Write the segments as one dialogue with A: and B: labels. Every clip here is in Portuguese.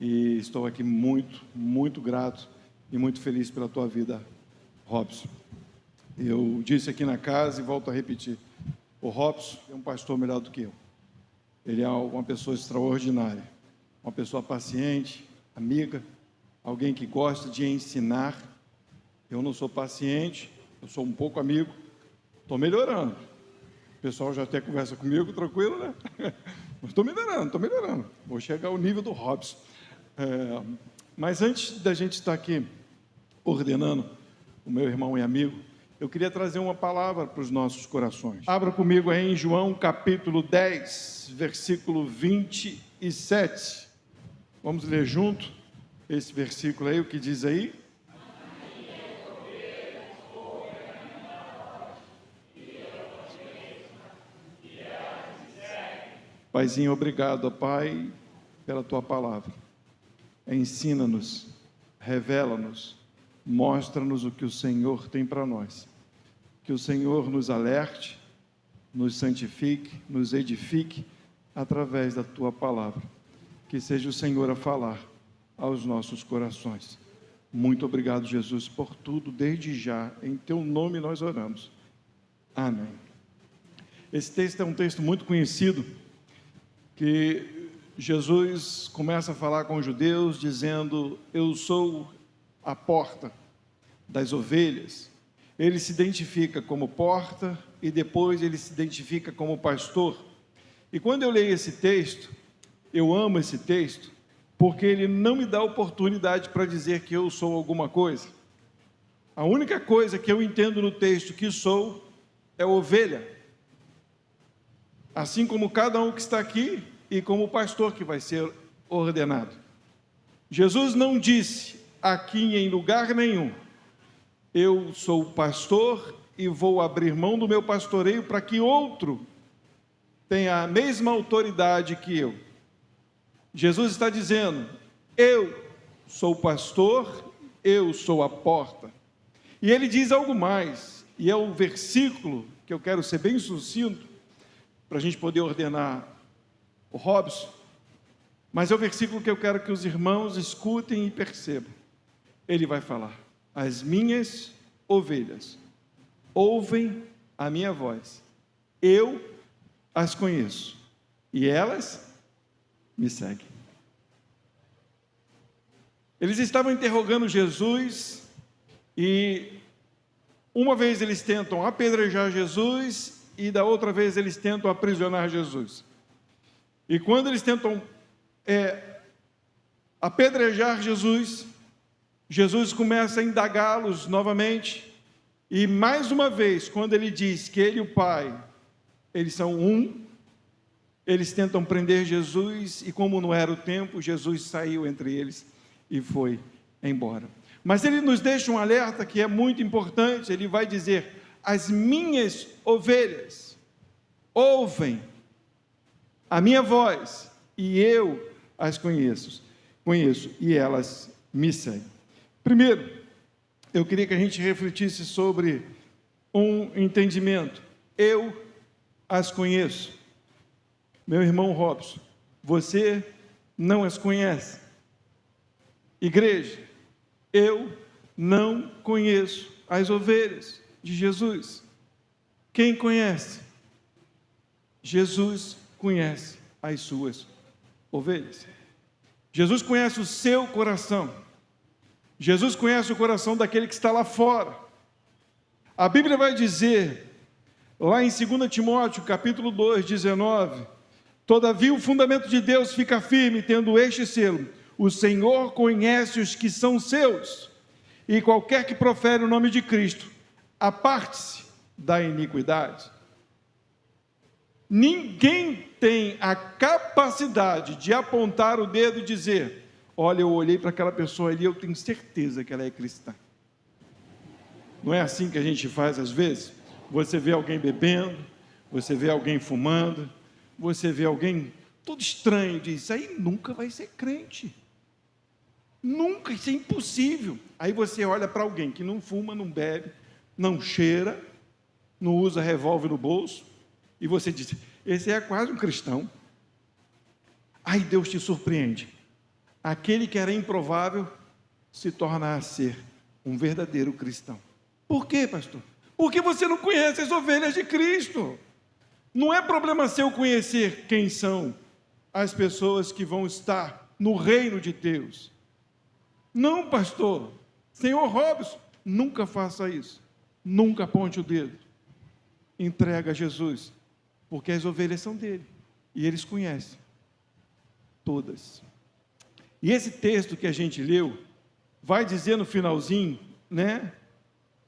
A: E estou aqui muito, muito grato e muito feliz pela tua vida, Robson. Eu disse aqui na casa e volto a repetir, o Robson é um pastor melhor do que eu. Ele é uma pessoa extraordinária, uma pessoa paciente, amiga, alguém que gosta de ensinar. Eu não sou paciente, eu sou um pouco amigo, estou melhorando. O pessoal já até conversa comigo, tranquilo, né? Mas estou melhorando. Vou chegar ao nível do Robson. Mas antes da gente estar aqui ordenando o meu irmão e amigo, eu queria trazer uma palavra para os nossos corações. Abra comigo aí em João capítulo 10, versículo 27. Vamos ler junto esse versículo aí, o que diz aí? Paizinho, obrigado, ó Pai, pela Tua palavra. Ensina-nos, revela-nos, mostra-nos o que o Senhor tem para nós. Que o Senhor nos alerte, nos santifique, nos edifique através da Tua palavra. Que seja o Senhor a falar aos nossos corações. Muito obrigado, Jesus, por tudo, desde já. Em Teu nome nós oramos. Amém. Esse texto é um texto muito conhecido, que Jesus começa a falar com os judeus, dizendo, eu sou a porta das ovelhas. Ele se identifica como porta e depois ele se identifica como pastor. E quando eu leio esse texto, eu amo esse texto, porque ele não me dá oportunidade para dizer que eu sou alguma coisa. A única coisa que eu entendo no texto que sou é ovelha. Assim como cada um que está aqui e como o pastor que vai ser ordenado. Jesus não disse aqui em lugar nenhum, eu sou pastor e vou abrir mão do meu pastoreio para que outro tenha a mesma autoridade que eu. Jesus está dizendo, eu sou pastor, eu sou a porta. E ele diz algo mais, e é o versículo que eu quero ser bem sucinto, para a gente poder ordenar o Robson, mas é o versículo que eu quero que os irmãos escutem e percebam. Ele vai falar, as minhas ovelhas ouvem a minha voz, eu as conheço, e elas me seguem. Eles estavam interrogando Jesus, e uma vez eles tentam apedrejar Jesus, e da outra vez eles tentam aprisionar Jesus. E quando eles tentam apedrejar Jesus, Jesus começa a indagá-los novamente, e mais uma vez, quando ele diz que ele e o Pai, eles são um, eles tentam prender Jesus, e como não era o tempo, Jesus saiu entre eles e foi embora. Mas ele nos deixa um alerta que é muito importante, ele vai dizer, as minhas ovelhas ouvem a minha voz e eu as conheço e elas me seguem. Primeiro, eu queria que a gente refletisse sobre um entendimento. Eu as conheço. Meu irmão Robson, você não as conhece. Igreja, eu não conheço as ovelhas de Jesus. Quem conhece? Jesus conhece as suas ovelhas. Jesus conhece o seu coração. Jesus conhece o coração daquele que está lá fora. A Bíblia vai dizer, lá em 2 Timóteo, capítulo 2, 19, todavia o fundamento de Deus fica firme, tendo este selo, o Senhor conhece os que são seus, e qualquer que profere o nome de Cristo, aparte-se da iniquidade. Ninguém tem a capacidade de apontar o dedo e dizer, olha, eu olhei para aquela pessoa ali, eu tenho certeza que ela é cristã. Não é assim que a gente faz às vezes? Você vê alguém bebendo, você vê alguém fumando, você vê alguém todo estranho e diz, aí nunca vai ser crente. Nunca, isso é impossível. Aí você olha para alguém que não fuma, não bebe, não cheira, não usa revólver no bolso, e você diz, esse é quase um cristão. Aí Deus te surpreende. aquele que era improvável se torna a ser um verdadeiro cristão. Por quê, pastor? Porque você não conhece as ovelhas de Cristo. Não é problema seu conhecer quem são as pessoas que vão estar no reino de Deus. Não, pastor. Senhor Robson, nunca faça isso. Nunca aponte o dedo. Entrega a Jesus, porque as ovelhas são dele e eles conhecem todas. E esse texto que a gente leu vai dizer no finalzinho, né?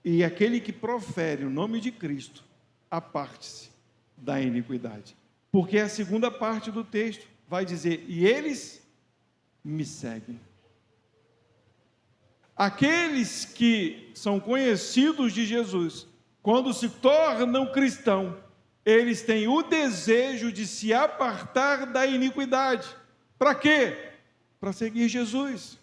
A: E aquele que profere o nome de Cristo, aparte-se da iniquidade. Porque a segunda parte do texto vai dizer: e eles me seguem. Aqueles que são conhecidos de Jesus, quando se tornam cristãos, eles têm o desejo de se apartar da iniquidade. Para quê? Para seguir Jesus.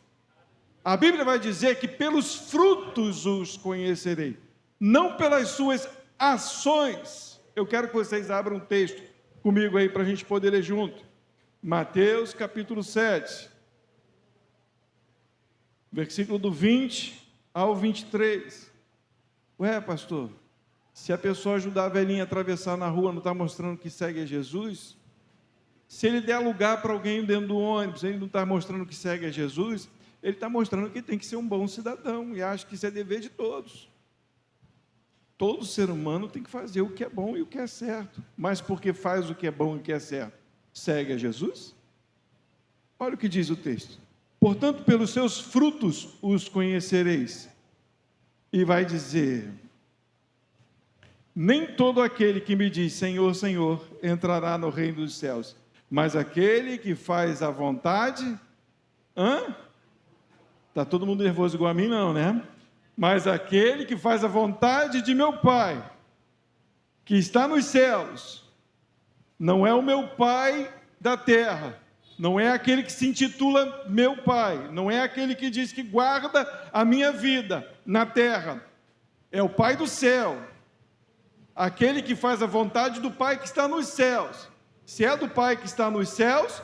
A: A Bíblia vai dizer que pelos frutos os conhecerei, não pelas suas ações. Eu quero que vocês abram um texto comigo aí para a gente poder ler junto. Mateus capítulo 7, versículo do 20 ao 23. Ué, pastor, se a pessoa ajudar a velhinha a atravessar na rua, não está mostrando que segue a Jesus? Se ele der lugar para alguém dentro do ônibus, ele não está mostrando que segue a Jesus? Ele está mostrando que tem que ser um bom cidadão, e acho que isso é dever de todos. Todo ser humano tem que fazer o que é bom e o que é certo, mas porque faz o que é bom e o que é certo, segue a Jesus? Olha o que diz o texto: portanto, pelos seus frutos os conhecereis. E vai dizer: nem todo aquele que me diz Senhor, Senhor, entrará no reino dos céus, mas aquele que faz a vontade... Está todo mundo nervoso igual a mim, não, né? Mas aquele que faz a vontade de meu Pai, que está nos céus, não é o meu Pai da terra, não é aquele que se intitula meu Pai, não é aquele que diz que guarda a minha vida na terra, é o Pai do céu, aquele que faz a vontade do Pai que está nos céus. Se é do Pai que está nos céus,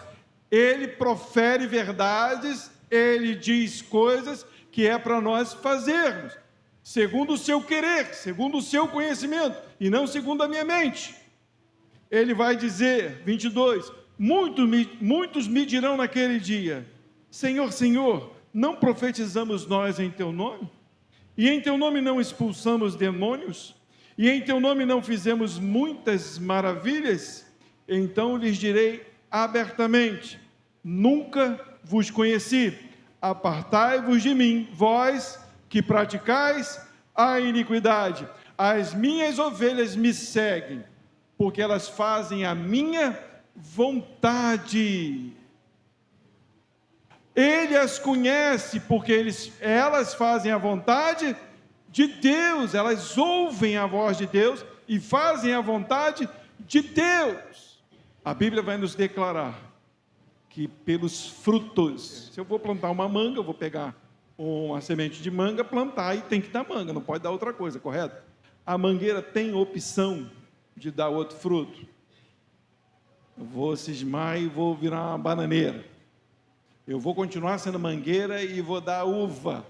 A: ele profere verdades, ele diz coisas que é para nós fazermos, segundo o seu querer, segundo o seu conhecimento, e não segundo a minha mente. Ele vai dizer, 22, muitos me dirão naquele dia: Senhor, Senhor, não profetizamos nós em teu nome? E em teu nome não expulsamos demônios? E em teu nome não fizemos muitas maravilhas? Então lhes direi abertamente: nunca vos conheci, apartai-vos de mim, vós que praticais a iniquidade. As minhas ovelhas me seguem, porque elas fazem a minha vontade. Ele as conhece, porque elas fazem a vontade de Deus, elas ouvem a voz de Deus e fazem a vontade de Deus. A Bíblia vai nos declarar que pelos frutos, se eu vou plantar uma manga, eu vou pegar uma semente de manga, plantar, e tem que dar manga, não pode dar outra coisa, correto? A mangueira tem opção de dar outro fruto. Eu vou cismar e vou virar uma bananeira. Eu vou continuar sendo mangueira e vou dar uva.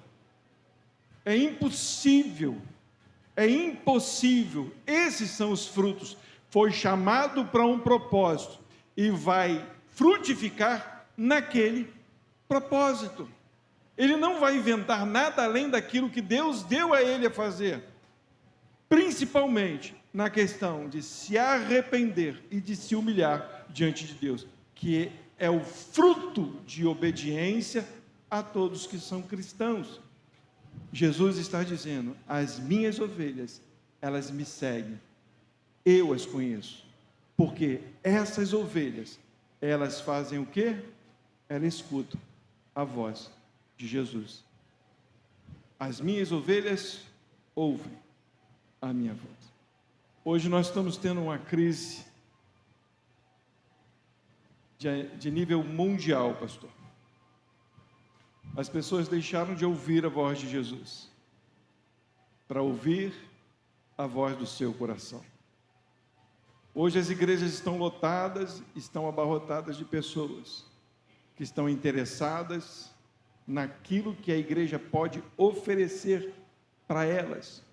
A: É impossível, é impossível. Esses são os frutos. Foi chamado para um propósito e vai frutificar naquele propósito. Ele não vai inventar nada além daquilo que Deus deu a ele a fazer, principalmente na questão de se arrepender e de se humilhar diante de Deus, que é o fruto de obediência a todos que são cristãos. Jesus está dizendo: as minhas ovelhas, elas me seguem, eu as conheço, porque essas ovelhas, elas fazem o quê? Elas escutam a voz de Jesus. As minhas ovelhas ouvem a minha voz. Hoje nós estamos tendo uma crise de nível mundial, pastor. As pessoas deixaram de ouvir a voz de Jesus para ouvir a voz do seu coração. Hoje as igrejas estão lotadas, estão abarrotadas de pessoas que estão interessadas naquilo que a igreja pode oferecer para elas,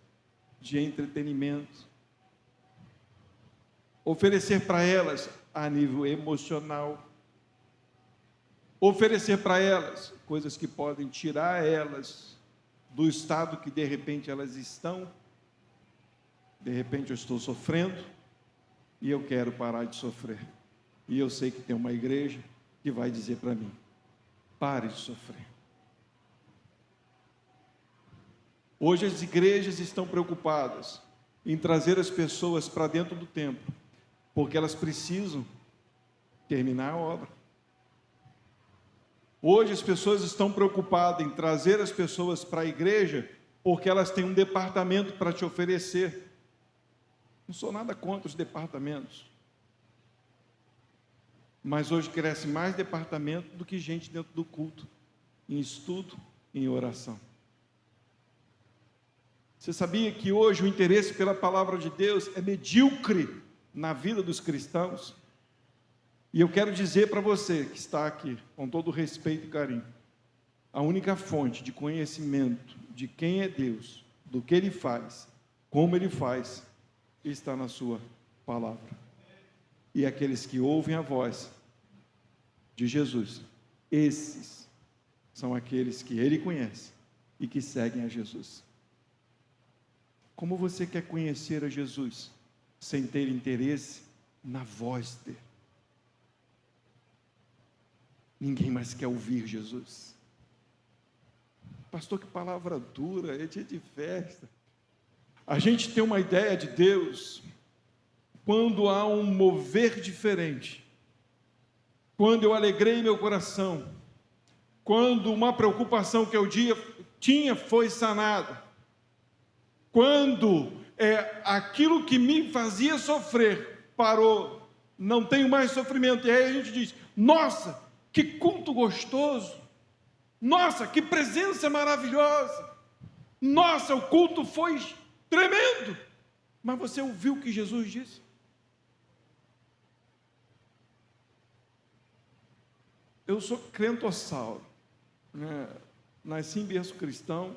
A: de entretenimento, oferecer para elas a nível emocional, oferecer para elas coisas que podem tirar elas do estado que de repente elas estão. De repente eu estou sofrendo e eu quero parar de sofrer. E eu sei que tem uma igreja que vai dizer para mim: pare de sofrer. Hoje as igrejas estão preocupadas em trazer as pessoas para dentro do templo, porque elas precisam terminar a obra. Hoje as pessoas estão preocupadas em trazer as pessoas para a igreja, porque elas têm um departamento para te oferecer. Não sou nada contra os departamentos, mas hoje cresce mais departamento do que gente dentro do culto, em estudo, em oração. Você sabia que hoje o interesse pela palavra de Deus é medíocre na vida dos cristãos? E eu quero dizer para você que está aqui, com todo respeito e carinho, a única fonte de conhecimento de quem é Deus, do que Ele faz, como Ele faz, está na sua palavra. E aqueles que ouvem a voz de Jesus, esses são aqueles que Ele conhece e que seguem a Jesus. Como você quer conhecer a Jesus sem ter interesse na voz dele? Ninguém mais quer ouvir Jesus. Pastor, que palavra dura, é dia de festa. A gente tem uma ideia de Deus quando há um mover diferente, quando eu alegrei meu coração, quando uma preocupação que eu tinha foi sanada, quando aquilo que me fazia sofrer parou, não tenho mais sofrimento, e aí a gente diz: nossa, que culto gostoso, nossa, que presença maravilhosa, nossa, o culto foi tremendo. Mas você ouviu o que Jesus disse? Eu sou crentossauro, né? Nasci em berço cristão,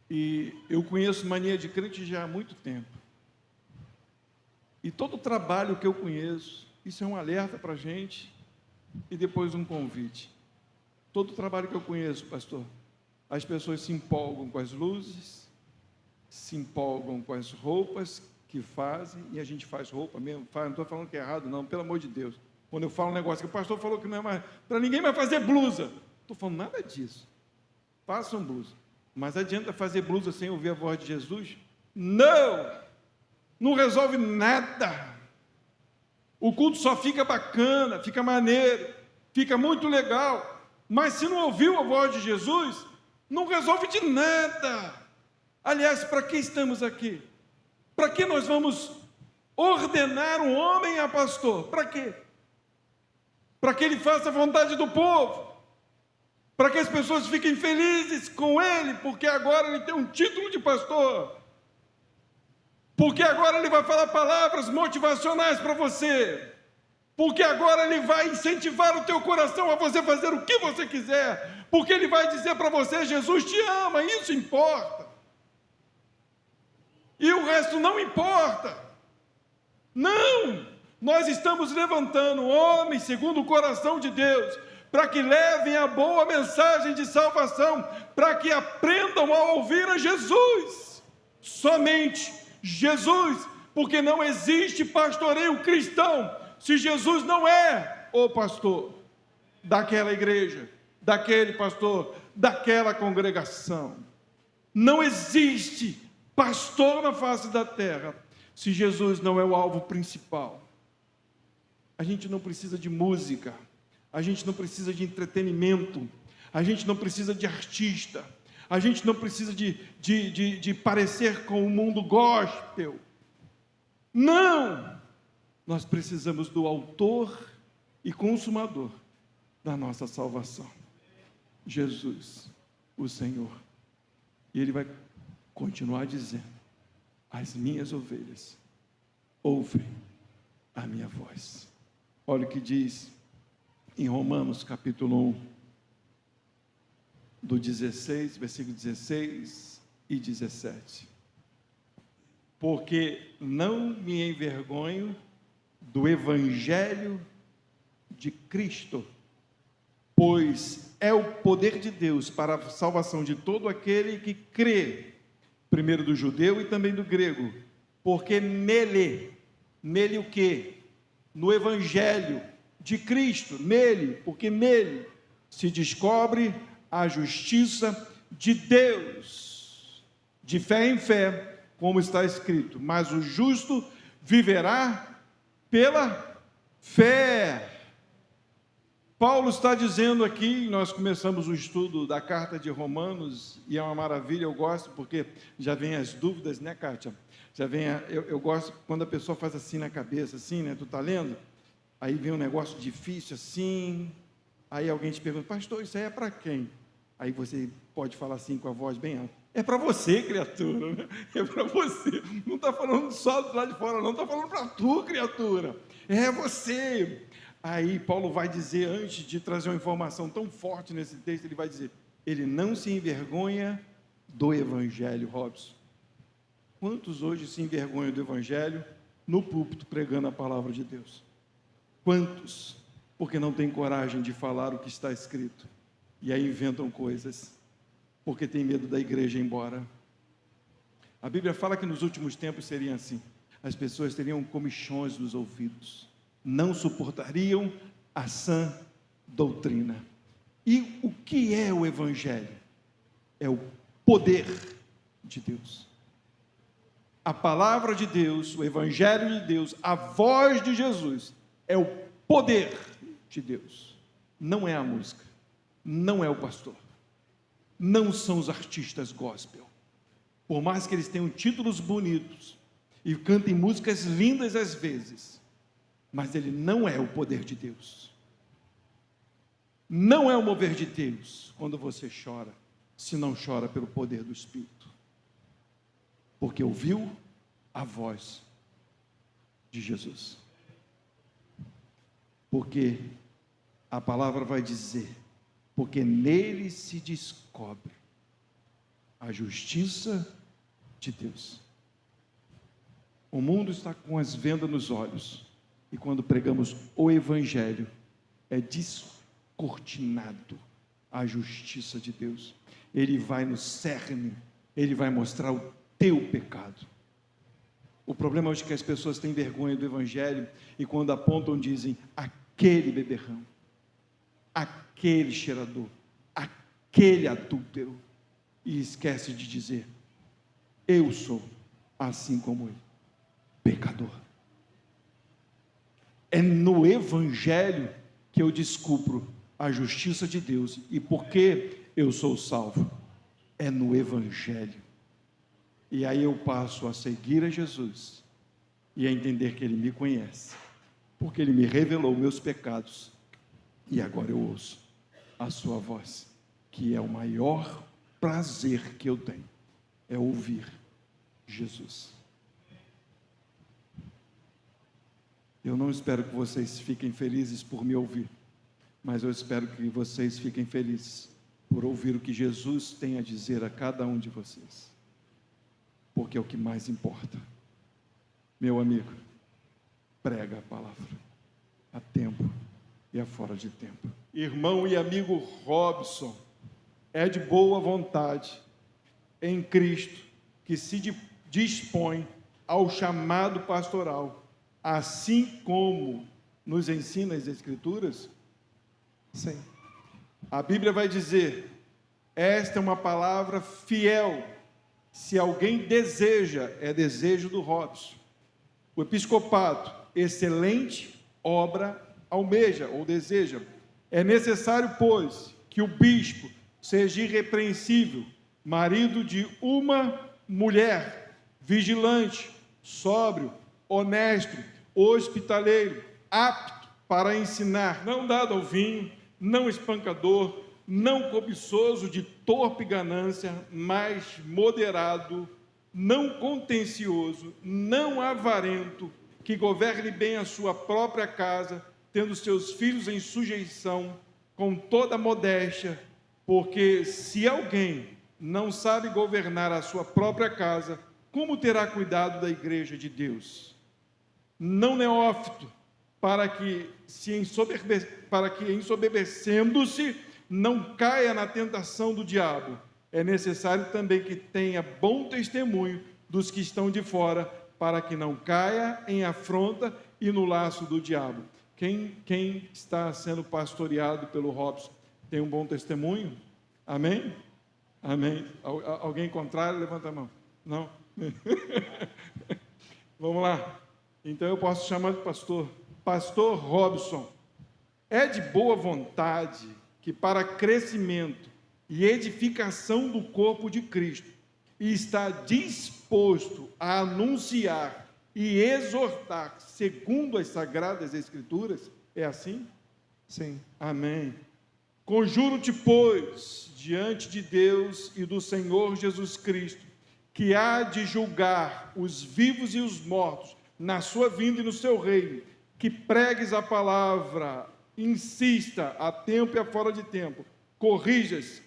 A: e eu conheço mania de crente já há muito tempo. E todo trabalho que eu conheço, isso é um alerta para a gente, e depois um convite. Todo trabalho que eu conheço, pastor, as pessoas se empolgam com as luzes, se empolgam com as roupas que fazem, e a gente faz roupa mesmo, não estou falando que é errado não, pelo amor de Deus. Quando eu falo um negócio que o pastor falou que não é mais, para ninguém mais fazer blusa, estou falando nada disso, façam blusa, mas adianta fazer blusa sem ouvir a voz de Jesus? Não resolve nada. O culto só fica bacana, fica maneiro, fica muito legal, mas se não ouviu a voz de Jesus, não resolve de nada. Aliás, para que estamos aqui? Para que nós vamos ordenar um homem a pastor? Para quê? Para que ele faça a vontade do povo, para que as pessoas fiquem felizes com ele, porque agora ele tem um título de pastor, porque agora ele vai falar palavras motivacionais para você, porque agora ele vai incentivar o teu coração a você fazer o que você quiser, porque ele vai dizer para você: Jesus te ama, isso importa, e o resto não importa. Não, nós estamos levantando homens segundo o coração de Deus, para que levem a boa mensagem de salvação, para que aprendam a ouvir a Jesus, somente Jesus, porque não existe pastoreio cristão se Jesus não é o pastor daquela igreja, daquele pastor, daquela congregação. Não existe pastor na face da terra se Jesus não é o alvo principal. A gente não precisa de música, a gente não precisa de entretenimento, a gente não precisa de artista, a gente não precisa de parecer com o mundo gospel. Não! Nós precisamos do autor e consumador da nossa salvação, Jesus, o Senhor. E Ele vai continuar dizendo: as minhas ovelhas ouvem a minha voz. Olha o que diz em Romanos capítulo 1, do 16, versículo 16 e 17. Porque não me envergonho do evangelho de Cristo, pois é o poder de Deus para a salvação de todo aquele que crê, primeiro do judeu e também do grego, porque nele o quê? No evangelho de Cristo, nele, porque nele se descobre a justiça de Deus, de fé em fé, como está escrito, mas o justo viverá pela fé. Paulo está dizendo aqui, nós começamos o estudo da carta de Romanos, e é uma maravilha, eu gosto, porque já vem as dúvidas, né, Kátia? Já vem, eu gosto quando a pessoa faz assim na cabeça, assim, né, tu está lendo? Aí vem um negócio difícil assim, aí alguém te pergunta, pastor, isso aí é para quem? Aí você pode falar assim com a voz bem alta, é para você, criatura, né? É para você, não está falando só do lado de fora não, está falando para tu, criatura, é você. Aí Paulo vai dizer, antes de trazer uma informação tão forte nesse texto, ele vai dizer, ele não se envergonha do evangelho, Robson. Quantos hoje se envergonham do evangelho no púlpito pregando a palavra de Deus? Quantos? Porque não tem coragem de falar o que está escrito, e aí inventam coisas, porque tem medo da igreja ir embora. A Bíblia fala que nos últimos tempos seria assim, as pessoas teriam comichões nos ouvidos, não suportariam a sã doutrina. E o que é o evangelho? É o poder de Deus. A palavra de Deus, o evangelho de Deus, a voz de Jesus, é o poder de Deus. Não é a música, não é o pastor, não são os artistas gospel. Por mais que eles tenham títulos bonitos e cantem músicas lindas às vezes, mas ele não é o poder de Deus. Não é o mover de Deus quando você chora, se não chora pelo poder do Espírito, porque ouviu a voz de Jesus. Porque a palavra vai dizer, porque nele se descobre a justiça de Deus. O mundo está com as vendas nos olhos, e quando pregamos o evangelho, é descortinado a justiça de Deus. Ele vai no cerne, ele vai mostrar o teu pecado. O problema hoje é que as pessoas têm vergonha do evangelho, e quando apontam dizem, aquele beberrão, aquele cheirador, aquele adúltero, e esquece de dizer, eu sou assim como ele, pecador. É no evangelho que eu descubro a justiça de Deus, e por que eu sou salvo? É no evangelho. E aí eu passo a seguir a Jesus, e a entender que Ele me conhece, porque Ele me revelou meus pecados, e agora eu ouço a sua voz, que é o maior prazer que eu tenho, é ouvir Jesus. Eu não espero que vocês fiquem felizes por me ouvir, mas eu espero que vocês fiquem felizes por ouvir o que Jesus tem a dizer a cada um de vocês, porque é o que mais importa. Meu amigo, prega a palavra, a tempo e a fora de tempo. Irmão e amigo Robson, é de boa vontade em Cristo que se dispõe ao chamado pastoral, assim como nos ensina as Escrituras? Sim. A Bíblia vai dizer, esta é uma palavra fiel, se alguém deseja, é desejo do Robson. O episcopado, excelente obra almeja ou deseja. É necessário, pois, que o bispo seja irrepreensível, marido de uma mulher, vigilante, sóbrio, honesto, hospitaleiro, apto para ensinar, não dado ao vinho, não espancador, não cobiçoso de torpe ganância, mas moderado, não contencioso, não avarento, que governe bem a sua própria casa, tendo seus filhos em sujeição, com toda modéstia, porque se alguém não sabe governar a sua própria casa, como terá cuidado da igreja de Deus? Não neófito, para que ensoberbecendo-se, não caia na tentação do diabo. É necessário também que tenha bom testemunho dos que estão de fora, para que não caia em afronta e no laço do diabo. Quem está sendo pastoreado pelo Robson tem um bom testemunho? Amém? Amém. Alguém contrário, levanta a mão. Não? Vamos lá. Então eu posso chamar de Pastor Robson. É de boa vontade que para crescimento e edificação do corpo de Cristo, e está disposto a anunciar e exortar segundo as Sagradas Escrituras? É assim?
B: Sim.
A: Amém. Conjuro-te, pois, diante de Deus e do Senhor Jesus Cristo, que há de julgar os vivos e os mortos na sua vinda e no seu reino, que pregues a palavra, insista a tempo e a fora de tempo, corrijas,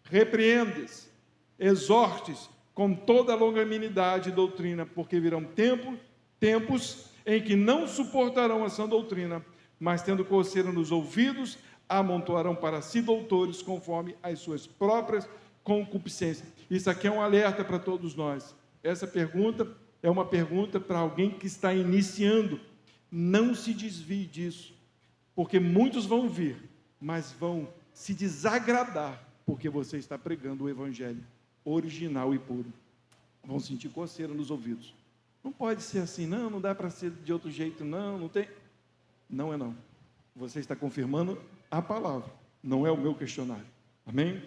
A: repreendes, exortes com toda a longanimidade e doutrina, porque virão tempos em que não suportarão a sã doutrina, mas tendo coceira nos ouvidos, amontoarão para si doutores conforme as suas próprias concupiscências. Isso aqui é um alerta para todos nós. Essa pergunta é uma pergunta para alguém que está iniciando. Não se desvie disso, porque muitos vão vir, mas vão se desagradar, porque você está pregando o evangelho original e puro. Vão sentir coceira nos ouvidos. Não pode ser assim, não dá para ser de outro jeito, não tem. Não é não. Você está confirmando a palavra, não é o meu questionário. Amém?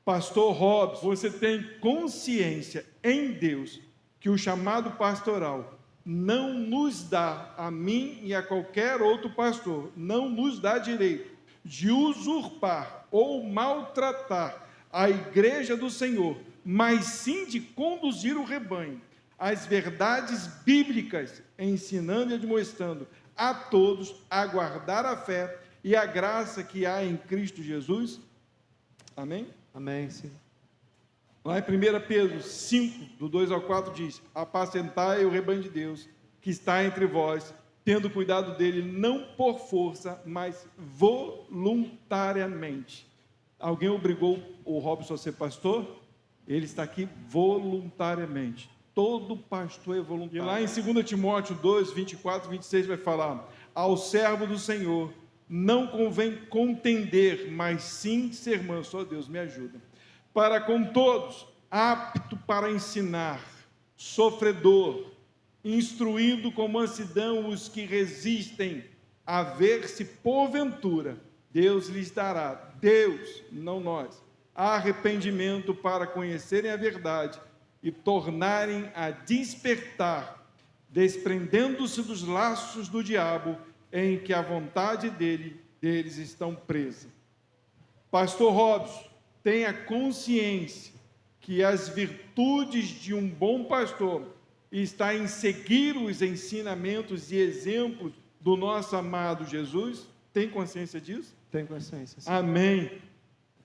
A: Pastor Robson, você tem consciência em Deus que o chamado pastoral não nos dá, a mim e a qualquer outro pastor, não nos dá direito de usurpar ou maltratar a igreja do Senhor, mas sim de conduzir o rebanho às verdades bíblicas, ensinando e admoestando a todos a guardar a fé e a graça que há em Cristo Jesus? Amém?
B: Amém, sim.
A: Lá em 1 Pedro 5, do 2 ao 4, diz: apacentai o rebanho de Deus, que está entre vós, tendo cuidado dele, não por força, mas voluntariamente. Alguém obrigou o Robson a ser pastor? Ele está aqui voluntariamente. Todo pastor é voluntário. E lá em 2 Timóteo 2, 24 e 26 vai falar: ao servo do Senhor não convém contender, mas sim ser manso. Oh, Deus, me ajuda. Para com todos, apto para ensinar, sofredor, instruindo com mansidão os que resistem, a ver se porventura Deus lhes dará, Deus, não nós, arrependimento para conhecerem a verdade e tornarem a despertar, desprendendo-se dos laços do diabo, em que a vontade deles estão presa. Pastor Robson, tenha consciência que as virtudes de um bom pastor está em seguir os ensinamentos e exemplos do nosso amado Jesus. Tem consciência disso?
B: Tem consciência, sim.
A: Amém.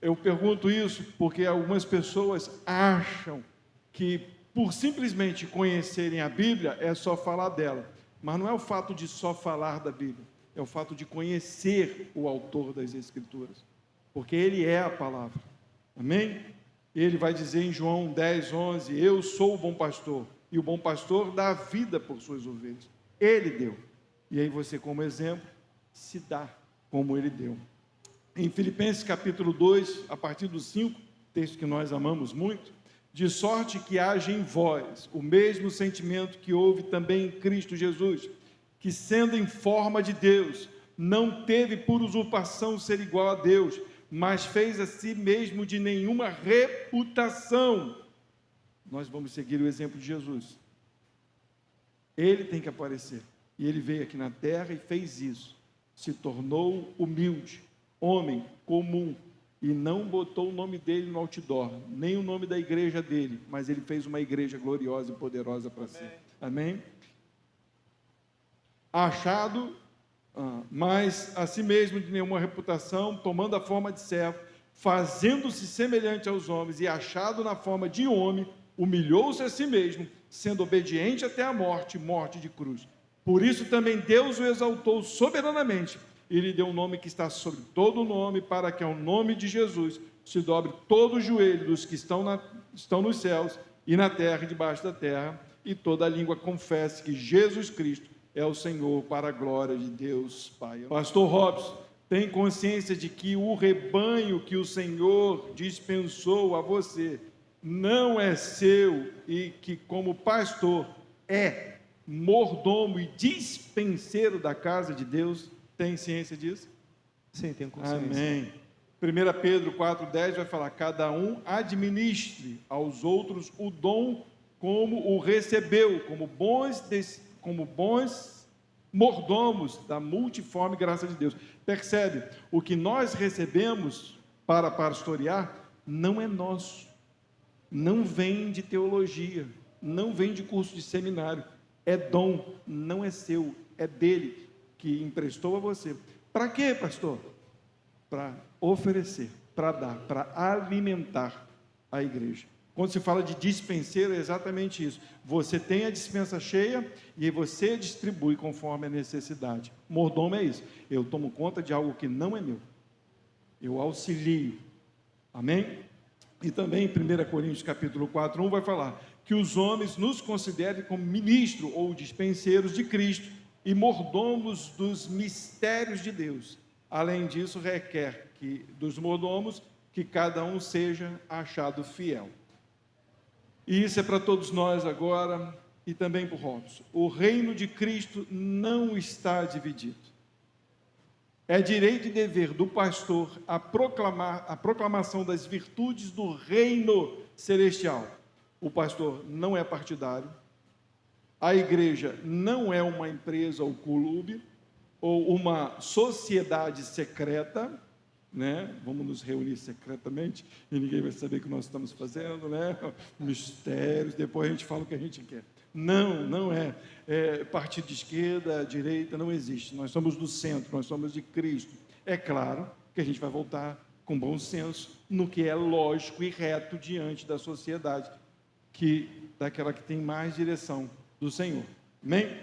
A: Eu pergunto isso porque algumas pessoas acham que por simplesmente conhecerem a Bíblia é só falar dela. Mas não é o fato de só falar da Bíblia, é o fato de conhecer o autor das Escrituras, porque ele é a palavra. Amém? Ele vai dizer em João 10, 11, eu sou o bom pastor, e o bom pastor dá a vida por suas ovelhas. Ele deu. E aí você, como exemplo, se dá como ele deu. Em Filipenses capítulo 2, a partir do 5, texto que nós amamos muito, de sorte que haja em vós o mesmo sentimento que houve também em Cristo Jesus, que sendo em forma de Deus, não teve por usurpação ser igual a Deus, mas fez a si mesmo de nenhuma reputação. Nós vamos seguir o exemplo de Jesus. Ele tem que aparecer. E ele veio aqui na terra e fez isso. Se tornou humilde, homem comum, e não botou o nome dele no outdoor, nem o nome da igreja dele, mas ele fez uma igreja gloriosa e poderosa para si. Amém? Achado mas a si mesmo de nenhuma reputação, tomando a forma de servo, fazendo-se semelhante aos homens e achado na forma de homem, humilhou-se a si mesmo, sendo obediente até a morte, morte de cruz. Por isso também Deus o exaltou soberanamente e lhe deu um nome que está sobre todo o nome, para que ao nome de Jesus se dobre todo o joelho dos que estão nos céus e na terra e debaixo da terra, e toda a língua confesse que Jesus Cristo é o Senhor, para a glória de Deus Pai. Pastor Robson, tem consciência de que o rebanho que o Senhor dispensou a você não é seu e que, como pastor, é mordomo e dispenseiro da casa de Deus? Tem ciência disso?
B: Sim, tenho consciência.
A: Amém. 1 Pedro 4,10 vai falar: cada um administre aos outros o dom como o recebeu, como bons mordomos da multiforme graça de Deus. Percebe? O que nós recebemos para pastorear não é nosso, não vem de teologia, não vem de curso de seminário, é dom, não é seu, é dele, que emprestou a você. Para quê, pastor? Para oferecer, para dar, para alimentar a igreja. Quando se fala de dispenseiro, é exatamente isso. Você tem a dispensa cheia e você distribui conforme a necessidade. Mordomo é isso. Eu tomo conta de algo que não é meu. Eu auxilio. Amém? E também em 1 Coríntios capítulo 4:1 vai falar que os homens nos considerem como ministro ou dispenseiros de Cristo e mordomos dos mistérios de Deus. Além disso, requer que dos mordomos que cada um seja achado fiel. E isso é para todos nós agora e também para o Robson. O reino de Cristo não está dividido. É direito e dever do pastor a proclamação das virtudes do reino celestial. O pastor não é partidário. A igreja não é uma empresa ou clube ou uma sociedade secreta, né? Vamos nos reunir secretamente e ninguém vai saber o que nós estamos fazendo, né? Mistérios, depois a gente fala o que a gente quer. Não é partido de esquerda, direita, não existe. Nós somos do centro, nós somos de Cristo. É claro que a gente vai voltar com bom senso no que é lógico e reto diante da sociedade, daquela que tem mais direção do Senhor. Amém?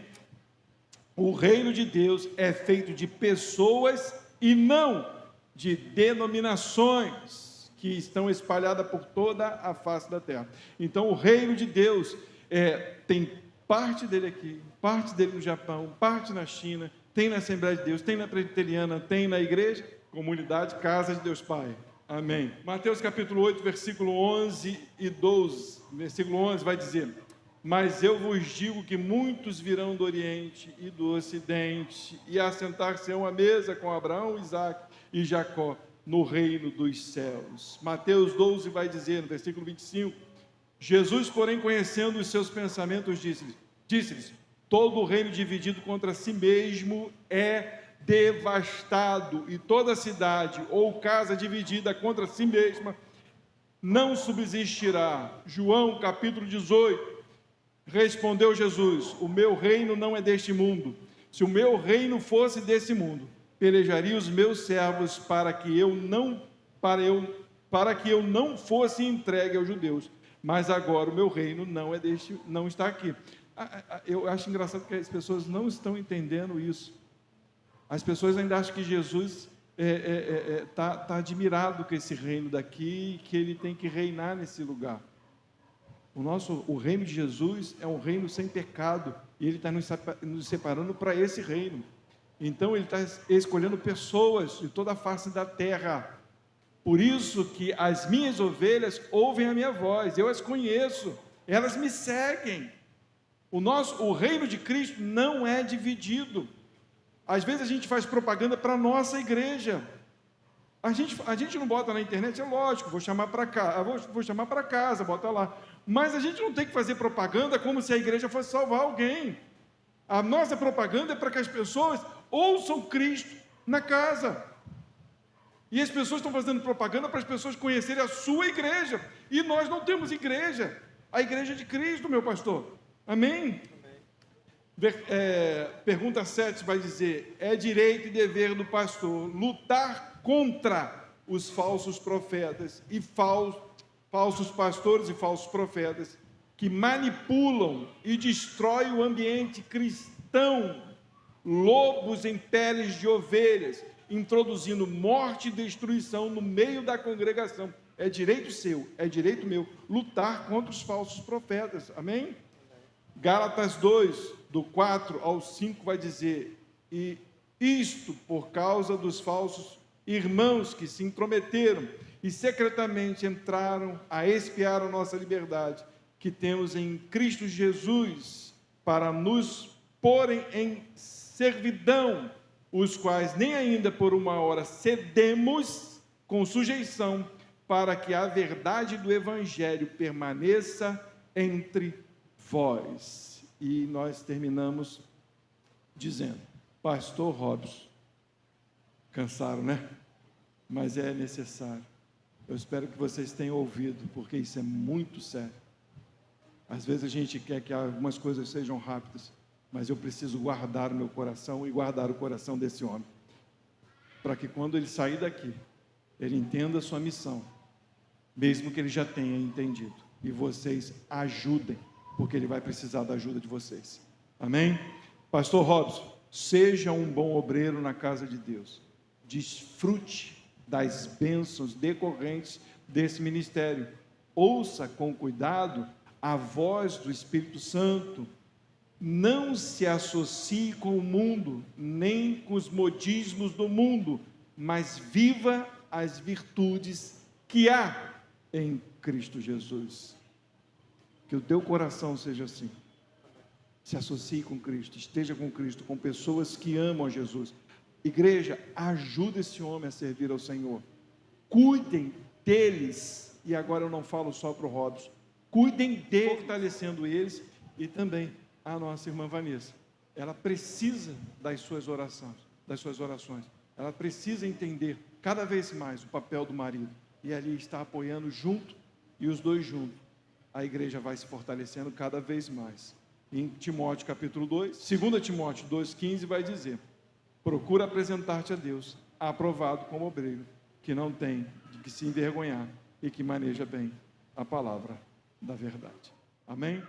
A: O reino de Deus é feito de pessoas e não de denominações que estão espalhadas por toda a face da terra. Então, o reino de Deus tem parte dele aqui, parte dele no Japão, parte na China, tem na Assembleia de Deus, tem na Presbiteriana, tem na igreja, comunidade, casa de Deus Pai. Amém. Mateus capítulo 8, versículo 11 e 12. Versículo 11 vai dizer: mas eu vos digo que muitos virão do Oriente e do Ocidente e assentar-se-ão à mesa com Abraão, Isaque e Jacó no reino dos céus. Mateus 12 vai dizer, no versículo 25, Jesus, porém, conhecendo os seus pensamentos, disse-lhes: todo o reino dividido contra si mesmo é devastado, e toda cidade ou casa dividida contra si mesma não subsistirá. João capítulo 18, respondeu Jesus: o meu reino não é deste mundo. Se o meu reino fosse desse mundo, pelejaria os meus servos para que eu não fosse entregue aos judeus. Mas agora o meu reino não está aqui. Eu acho engraçado que as pessoas não estão entendendo isso. As pessoas ainda acham que Jesus está admirado com esse reino daqui, que ele tem que reinar nesse lugar. O reino de Jesus é um reino sem pecado, e ele está nos separando para esse reino. Então ele está escolhendo pessoas de toda a face da terra. Por isso que as minhas ovelhas ouvem a minha voz, eu as conheço, elas me seguem. O reino de Cristo não é dividido. Às vezes a gente faz propaganda para a nossa igreja. A gente não bota na internet, é lógico, vou chamar para cá, vou chamar para casa, bota lá. Mas a gente não tem que fazer propaganda como se a igreja fosse salvar alguém. A nossa propaganda é para que as pessoas ouçam Cristo na casa. E as pessoas estão fazendo propaganda para as pessoas conhecerem a sua igreja. E nós não temos igreja. A igreja de Cristo, meu pastor. Amém? Pergunta 7 vai dizer: é direito e dever do pastor lutar contra os falsos profetas e falsos pastores e falsos profetas que manipulam e destroem o ambiente cristão, lobos em peles de ovelhas, introduzindo morte e destruição no meio da congregação. É direito seu, é direito meu, lutar contra os falsos profetas, amém? Gálatas 2, do 4 ao 5, vai dizer: e isto por causa dos falsos irmãos que se intrometeram e secretamente entraram a espiar a nossa liberdade, que temos em Cristo Jesus, para nos porem em servidão, os quais nem ainda por uma hora cedemos com sujeição, para que a verdade do Evangelho permaneça entre vós. E nós terminamos dizendo: Pastor Robson, cansaram, né? Mas é necessário. Eu espero que vocês tenham ouvido, porque isso é muito sério. Às vezes a gente quer que algumas coisas sejam rápidas, mas eu preciso guardar o meu coração e guardar o coração desse homem, para que quando ele sair daqui, ele entenda a sua missão, mesmo que ele já tenha entendido, e vocês ajudem, porque ele vai precisar da ajuda de vocês, amém? Pastor Robson, seja um bom obreiro na casa de Deus, desfrute das bênçãos decorrentes desse ministério, ouça com cuidado a voz do Espírito Santo, não se associe com o mundo, nem com os modismos do mundo, mas viva as virtudes que há em Cristo Jesus. Que o teu coração seja assim. Se associe com Cristo, esteja com Cristo, com pessoas que amam a Jesus. Igreja, ajuda esse homem a servir ao Senhor. Cuidem deles, e agora eu não falo só para o Robson, cuidem deles, fortalecendo eles, e também a nossa irmã Vanessa. Ela precisa das suas orações. Ela precisa entender cada vez mais o papel do marido, e ali está apoiando junto, e os dois juntos, a igreja vai se fortalecendo cada vez mais. Em Timóteo capítulo 2, 2 Timóteo 2,15 vai dizer: procura apresentar-te a Deus, aprovado como obreiro, que não tem de que se envergonhar e que maneja bem a palavra da verdade. Amém?